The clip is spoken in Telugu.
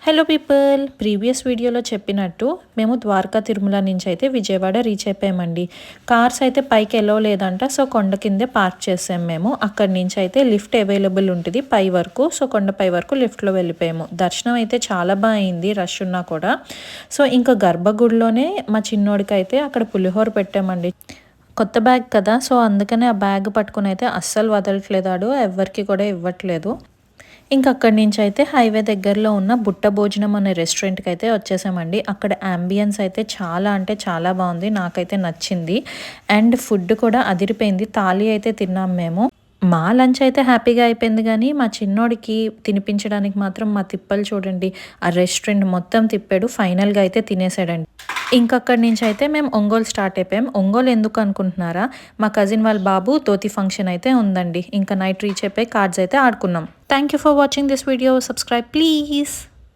హలో పీపుల్, ప్రీవియస్ వీడియోలో చెప్పినట్టు మేము ద్వారకా తిరుమల నుంచి అయితే విజయవాడ రీచ్ అయిపోయామండి. కార్స్ అయితే పైకి ఎలో లేదంట, సో కొండ కిందే పార్క్ చేసాం మేము. అక్కడి నుంచి అయితే లిఫ్ట్ అవైలబుల్ ఉంటుంది పై వరకు, సో కొండపై వరకు లిఫ్ట్లో వెళ్ళిపోయాము. దర్శనం అయితే చాలా బాగా అయింది, రష్ ఉన్నా కూడా. సో ఇంకా గర్భగుడిలోనే మా చిన్నోడికి అయితే అక్కడ పులిహోర పెట్టామండి. కొత్త బ్యాగ్ కదా, సో అందుకనే ఆ బ్యాగ్ పట్టుకుని అయితే అస్సలు వదలట్లేదాడు, ఎవరికి కూడా ఇవ్వట్లేదు. ఇంకా అక్కడి నుంచి అయితే హైవే దగ్గరలో ఉన్న బుట్ట భోజనం అనే రెస్టారెంట్కి అయితే వచ్చేసామండి. అక్కడ అంబియన్స్ అయితే చాలా అంటే చాలా బాగుంది, నాకైతే నచ్చింది. అండ్ ఫుడ్ కూడా అదిరిపోయింది. థాలీ అయితే తిన్నాం మేము. మా లంచ్ అయితే హ్యాపీగా అయిపోయింది, కానీ మా చిన్నోడికి తినిపించడానికి మాత్రం మా తిప్పలు చూడండి. ఆ రెస్టారెంట్ మొత్తం తిప్పాడు, ఫైనల్గా అయితే తినేసాడండి. ఇంకక్కడి నుంచి అయితే మేము ఒంగోలు స్టార్ట్ అయిపోయాం. ఒంగోలు ఎందుకు అనుకుంటున్నారా, మా కజిన్ వాళ్ళ బాబు తోతి ఫంక్షన్ అయితే ఉందండి. ఇంకా నైట్ రీచ్ అయిపోయి కార్డ్స్ అయితే ఆడుకున్నాం. Thank you for watching this video. Subscribe please.